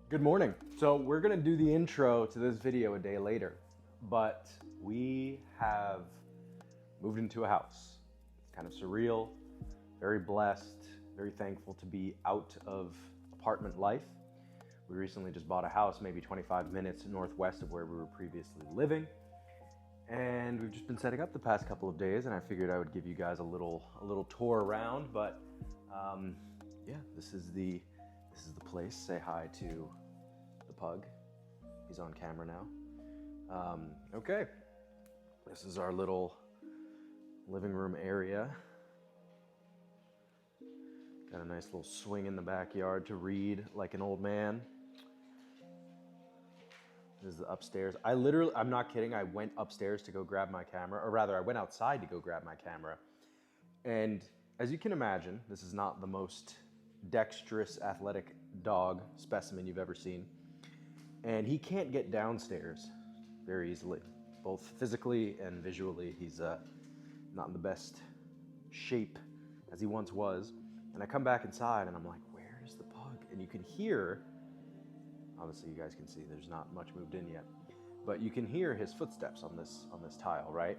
Good morning. So we're gonna do the intro to this video a day later, but we have moved into a house. It's kind of surreal, very blessed, very thankful to be out of apartment life. We recently just bought a house maybe 25 minutes northwest of where we were previously living. And we've just been setting up the past couple of days, and I figured I would give you guys a little tour around, but yeah, this is the place. Say hi to the pug. He's on camera now. Okay. This is our little living room area. Got a nice little swing in the backyard to read like an old man. This is the upstairs. I'm not kidding, I went upstairs to go grab my camera, or rather I went outside to go grab my camera. And as you can imagine, this is not the most dexterous, athletic dog specimen you've ever seen. And he can't get downstairs very easily, both physically and visually. He's not in the best shape as he once was. And I come back inside and I'm like, where's the pug? And you can hear, obviously you guys can see there's not much moved in yet, but you can hear his footsteps on this tile, right?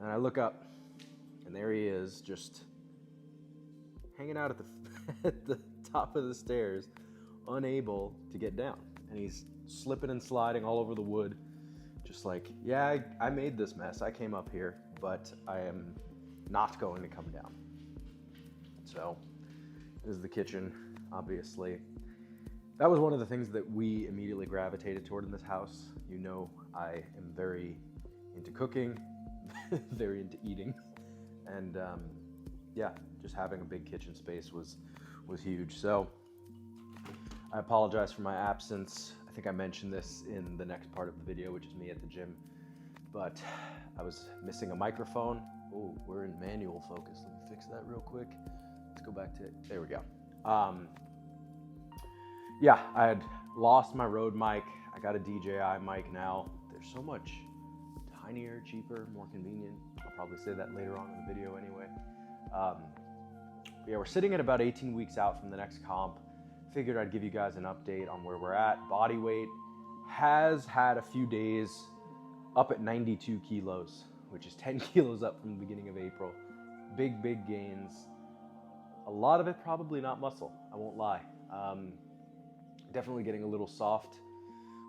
And I look up and there he is, just hanging out at at the top of the stairs, unable to get down. And he's slipping and sliding all over the wood, just like, yeah, I made this mess. I came up here, but I am not going to come down. So this is the kitchen, obviously. That was one of the things that we immediately gravitated toward in this house. You know, I am very into cooking, very into eating. And yeah, just having a big kitchen space was huge. So I apologize for my absence. I think I mentioned this in the next part of the video, which is me at the gym, but I was missing a microphone. Oh, we're in manual focus. Let me fix that real quick. Let's go back to it. There we go. Yeah, I had lost my Rode mic. I got a DJI mic now. They're so much tinier, cheaper, more convenient. I'll probably say that later on in the video anyway. Yeah, we're sitting at about 18 weeks out from the next comp. Figured I'd give you guys an update on where we're at. Body weight has had a few days up at 92 kilos, which is 10 kilos up from the beginning of April. Big gains. A lot of it probably not muscle, I won't lie. Definitely getting a little soft,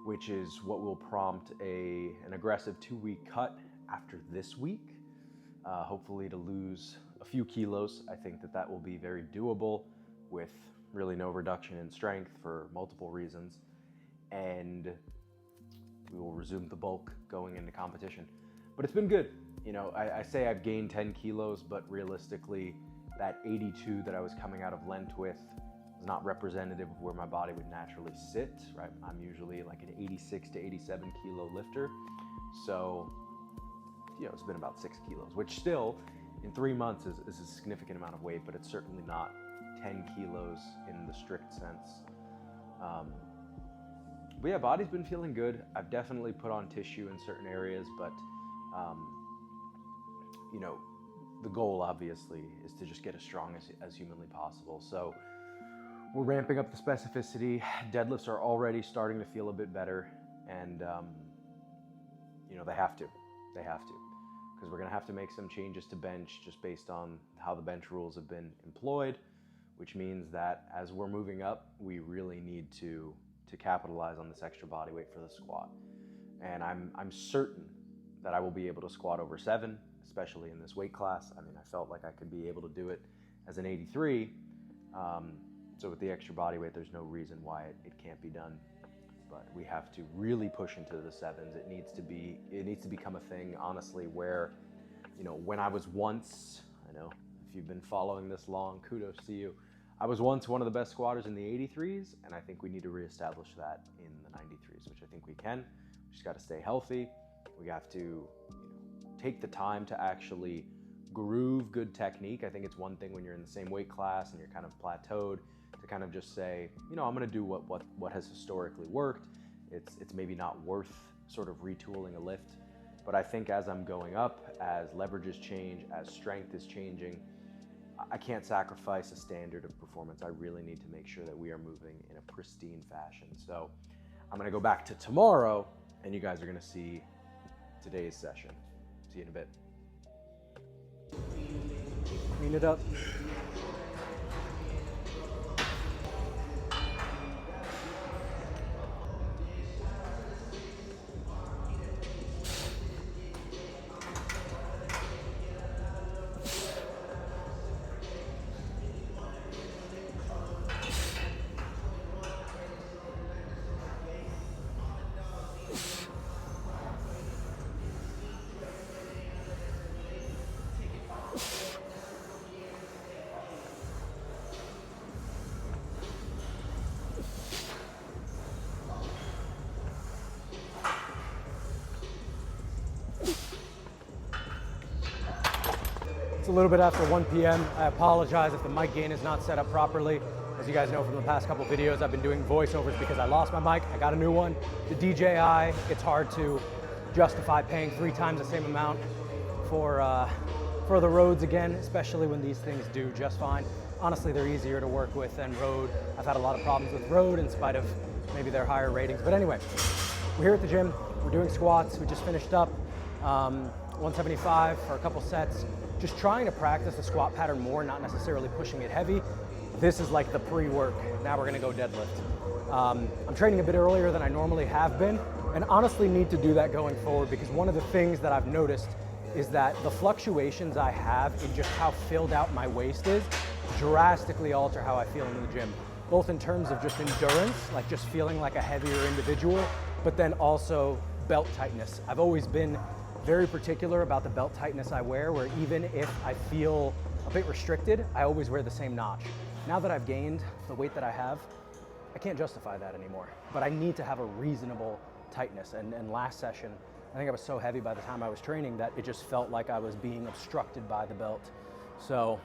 which is what will prompt an aggressive 2-week cut after this week. Hopefully to lose a few kilos. I think that will be very doable with really no reduction in strength for multiple reasons. And we will resume the bulk going into competition. But it's been good. You know, I say I've gained 10 kilos, but realistically, that 82 that I was coming out of Lent with is not representative of where my body would naturally sit, right? I'm usually like an 86 to 87 kilo lifter. So, you know, it's been about 6 kilos, which still in 3 months is a significant amount of weight, but it's certainly not 10 kilos in the strict sense. But yeah, body's been feeling good. I've definitely put on tissue in certain areas, but you know, the goal obviously is to just get as strong as humanly possible. So we're ramping up the specificity. Deadlifts are already starting to feel a bit better, and you know, they have to, because we're gonna have to make some changes to bench just based on how the bench rules have been employed, which means that as we're moving up, we really need to capitalize on this extra body weight for the squat. And I'm certain that I will be able to squat over 7, especially in this weight class. I mean, I felt like I could be able to do it as an 83. So with the extra body weight, there's no reason why it can't be done. But we have to really push into the 7s. It needs to become a thing, honestly, where, you know, when I was once, I know if you've been following this long, kudos to you. I was once one of the best squatters in the 83s, and I think we need to reestablish that in the 93s, which I think we can. We just got to stay healthy. We have to, you know, take the time to actually groove good technique. I think it's one thing when you're in the same weight class and you're kind of plateaued to kind of just say, you know, I'm going to do what has historically worked. It's maybe not worth sort of retooling a lift. But I think as I'm going up, as leverages change, as strength is changing, I can't sacrifice a standard of performance. I really need to make sure that we are moving in a pristine fashion. So I'm gonna go back to tomorrow and you guys are gonna see today's session. See you in a bit. Clean it up. It's a little bit after 1 p.m. I apologize if the mic gain is not set up properly. As you guys know from the past couple videos, I've been doing voiceovers because I lost my mic. I got a new one. The DJI, it's hard to justify paying 3 times the same amount for the Rodes again, especially when these things do just fine. Honestly, they're easier to work with than Rode. I've had a lot of problems with Rode in spite of maybe their higher ratings. But anyway, we're here at the gym. We're doing squats. We just finished up 175 for a couple sets. Just trying to practice the squat pattern more, not necessarily pushing it heavy. This is like the pre-work. Now we're gonna go deadlift. I'm training a bit earlier than I normally have been, and honestly need to do that going forward because one of the things that I've noticed is that the fluctuations I have in just how filled out my waist is drastically alter how I feel in the gym, both in terms of just endurance, like just feeling like a heavier individual, but then also belt tightness. I've always been very particular about the belt tightness I wear, where even if I feel a bit restricted, I always wear the same notch. Now that I've gained the weight that I have, I can't justify that anymore, but I need to have a reasonable tightness. And last session, I think I was so heavy by the time I was training that it just felt like I was being obstructed by the belt. So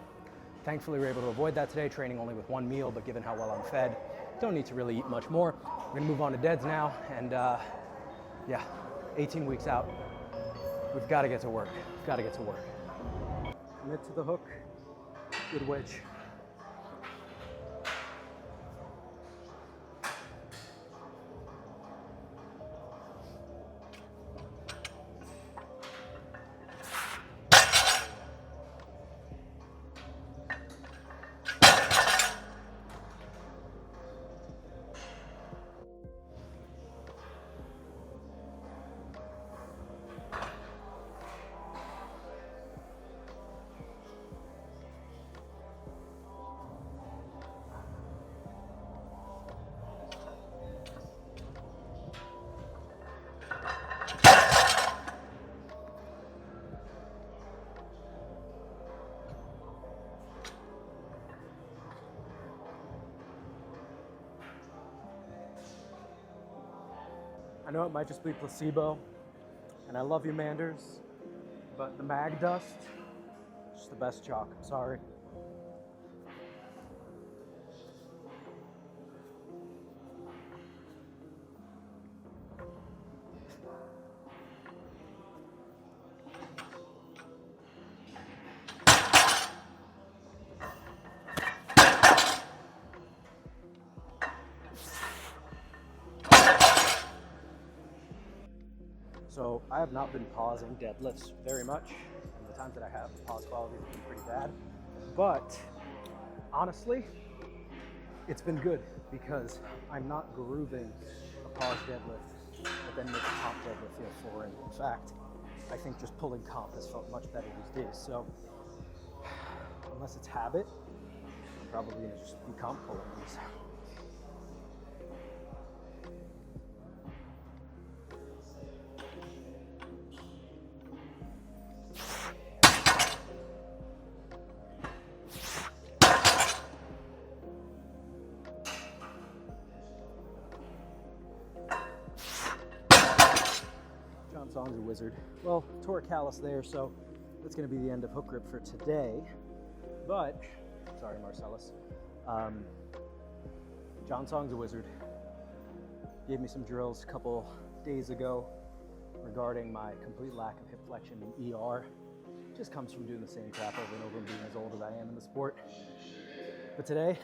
thankfully we were able to avoid that today, training only with 1 meal, but given how well I'm fed, don't need to really eat much more. We're gonna move on to deads now, and yeah, 18 weeks out. We've got to get to work. We've got to get to work. Commit to the hook. Good wedge. I know it might just be placebo, and I love you, Manders, but the mag dust is just the best chalk. I'm sorry. So I have not been pausing deadlifts very much, and the times that I have, the pause quality has been pretty bad. But honestly, it's been good because I'm not grooving a pause deadlift, but then make a comp deadlift feel foreign. In fact, I think just pulling comp has felt much better these days. So unless it's habit, I'm probably gonna just be comp pulling these. Song's a wizard. Well, tore a callus there, so that's going to be the end of hook grip for today. But, sorry Marcellus, John Song's a wizard. Gave me some drills a couple days ago regarding my complete lack of hip flexion in ER. just comes from doing the same crap over and over and being as old as I am in the sport. But today,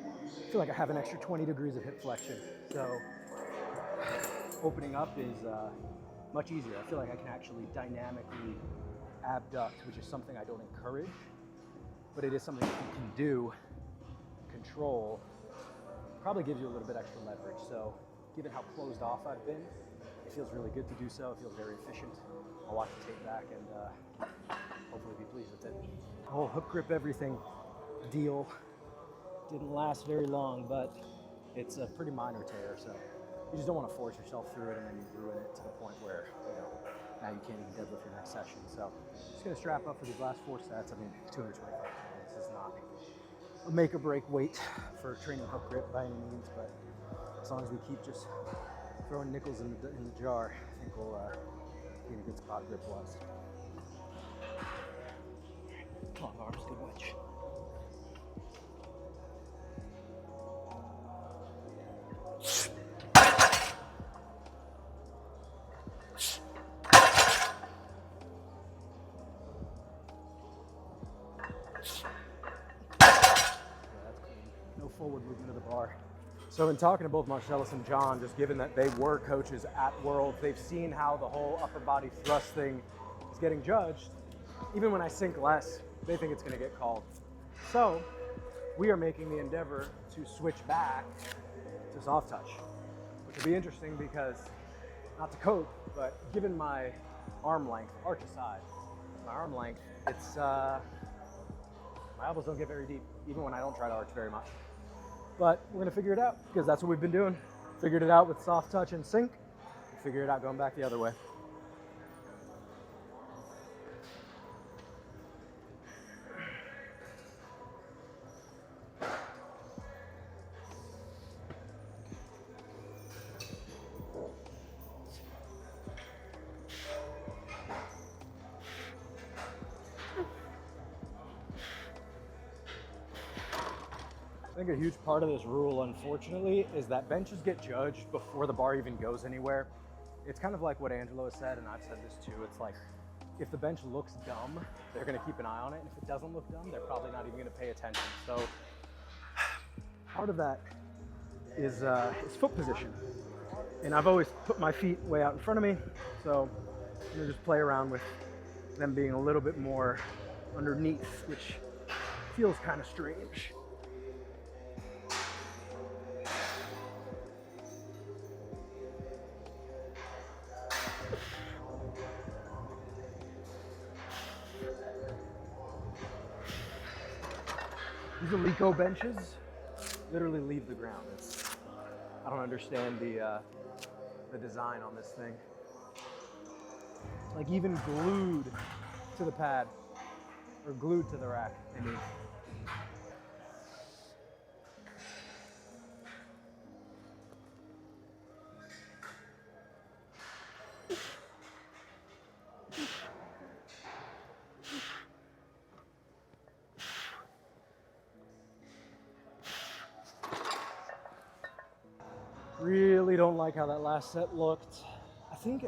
I feel like I have an extra 20 degrees of hip flexion. So opening up is much easier. I feel like I can actually dynamically abduct, which is something I don't encourage, but it is something that you can do, control, probably gives you a little bit extra leverage. So given how closed off I've been, it feels really good to do so. It feels very efficient. I'll watch the tape back and hopefully be pleased with it. The whole hook grip everything deal didn't last very long, but it's a pretty minor tear, so you just don't want to force yourself through it and then you ruin it to the point where, you know, now you can't even deadlift your next session. So just gonna strap up for these last 4 sets. I mean, 225 pounds is not a make or break weight for training hook grip by any means, but as long as we keep just throwing nickels in the jar, I think we'll be in a good spot grip wise. Long arms, good wedge. Forward movement of the bar. So in talking to both Marcellus and John, just given that they were coaches at Worlds, they've seen how the whole upper body thrust thing is getting judged. Even when I sink less, they think it's going to get called. So we are making the endeavor to switch back to soft touch, which will be interesting because, not to cope, but given my arm length, arch aside, my arm length, it's my elbows don't get very deep, even when I don't try to arch very much. But we're gonna figure it out because that's what we've been doing. Figured it out with soft touch and sync. Figure it out going back the other way. I think a huge part of this rule, unfortunately, is that benches get judged before the bar even goes anywhere. It's kind of like what Angelo has said, and I've said this too. It's like, if the bench looks dumb, they're gonna keep an eye on it, and if it doesn't look dumb, they're probably not even gonna pay attention. So part of that is foot position. And I've always put my feet way out in front of me, so I'm gonna just play around with them being a little bit more underneath, which feels kind of strange. These Alico benches literally leave the ground. I don't understand the design on this thing. Like even glued to the pad or glued to the rack, I mean. Really don't like how that last set looked. I don't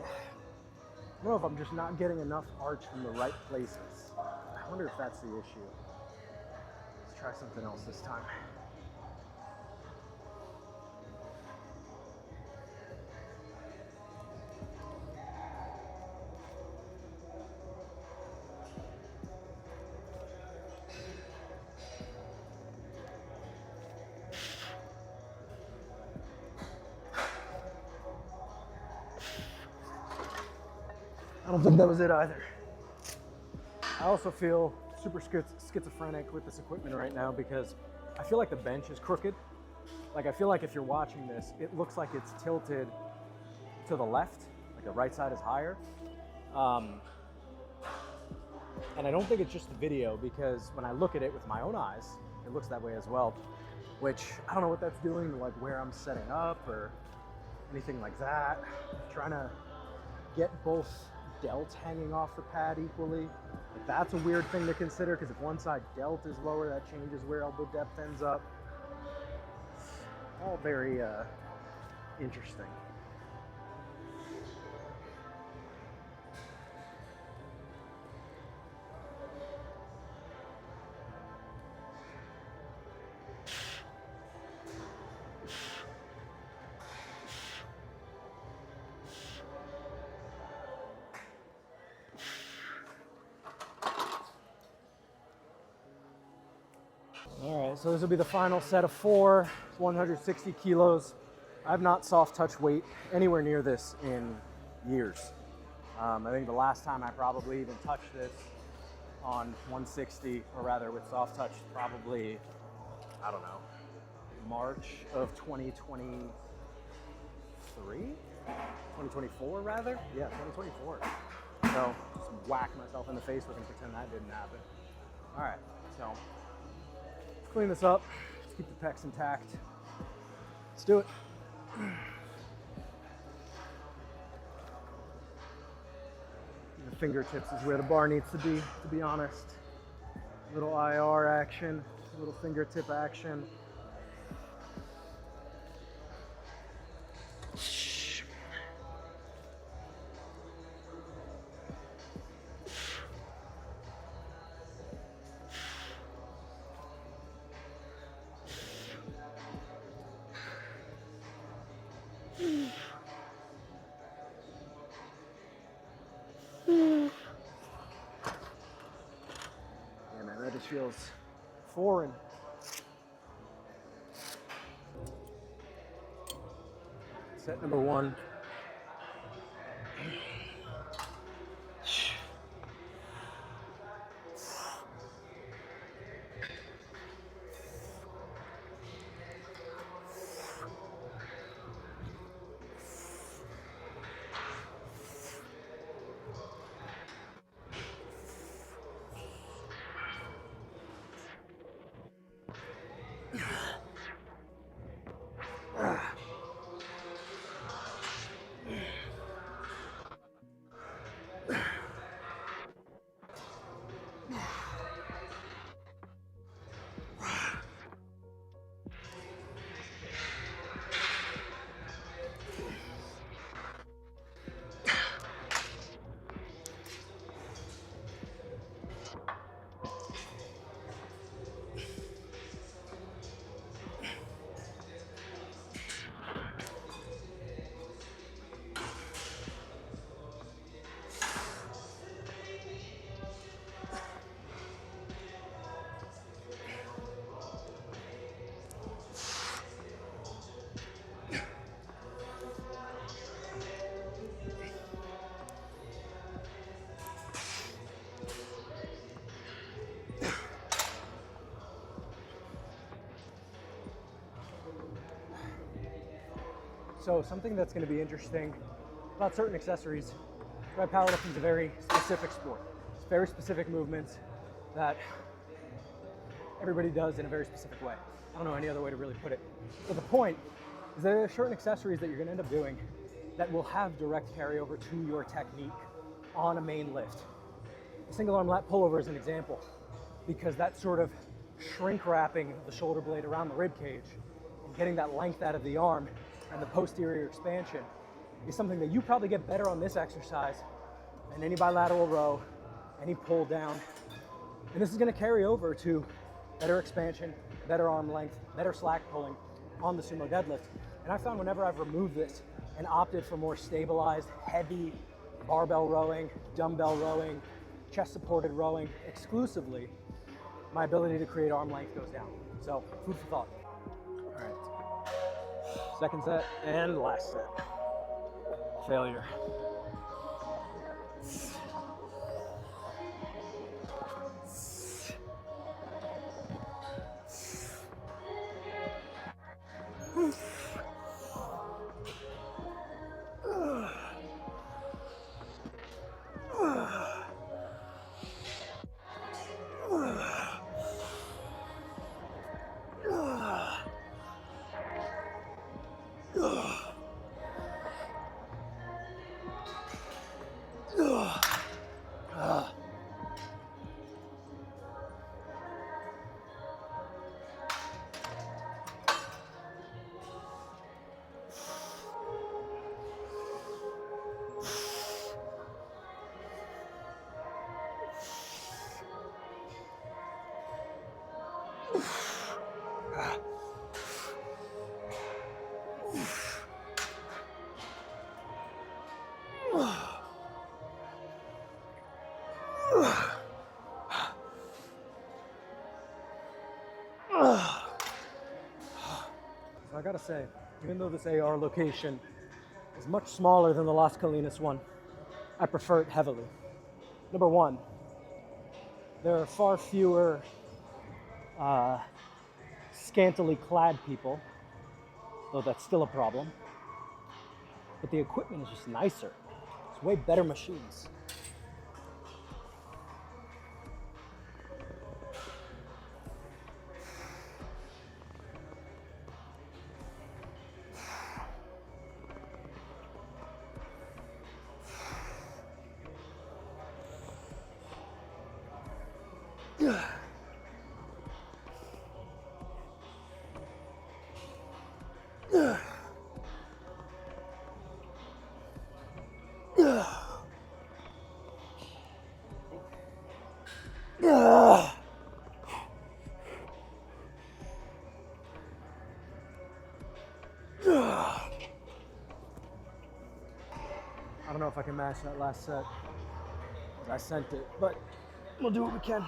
know if I'm just not getting enough arch from the right places. I wonder if that's the issue. Let's try something else this time. I don't think that was it either. I also feel super schizophrenic with this equipment right now because I feel like the bench is crooked. Like I feel like if you're watching this, it looks like it's tilted to the left, like the right side is higher. And I don't think it's just the video because when I look at it with my own eyes, it looks that way as well, which I don't know what that's doing to like where I'm setting up or anything like that. I'm trying to get both delts hanging off the pad equally. But that's a weird thing to consider because if one side delt is lower, that changes where elbow depth ends up. All very interesting. right, so this will be the final set of 4. It's 160 kilos. I've not soft touch weight anywhere near this in years. I think the last time I probably even touched this on 160, or rather with soft touch, probably, I don't know, March of 2023? 2024 rather? Yeah, 2024. So just whack myself in the face with and pretend that didn't happen. All right, so let's clean this up. Let's keep the pecs intact. Let's do it. The fingertips is where the bar needs to be honest. Little IR action, little fingertip action. Yeah, man, that just feels foreign. Set number 1. So something that's going to be interesting about certain accessories, powerlifting is a very specific sport. It's very specific movements that everybody does in a very specific way. I don't know any other way to really put it. But the point is there are certain accessories that you're going to end up doing that will have direct carryover to your technique on a main lift. A single arm lat pullover is an example, because that sort of shrink wrapping the shoulder blade around the rib cage and getting that length out of the arm and the posterior expansion is something that you probably get better on this exercise than any bilateral row, any pull down. And this is going to carry over to better expansion, better arm length, better slack pulling on the sumo deadlift. And I found whenever I've removed this and opted for more stabilized, heavy barbell rowing, dumbbell rowing, chest supported rowing exclusively, my ability to create arm length goes down. So food for thought. All right. Second set and last set. Failure. gotta say, even though this AR location is much smaller than the Las Colinas one, I prefer it heavily. Number one, there are far fewer scantily clad people, though that's still a problem. But the equipment is just nicer. It's way better machines. I don't know if I can match that last set. I sent it, but we'll do what we can.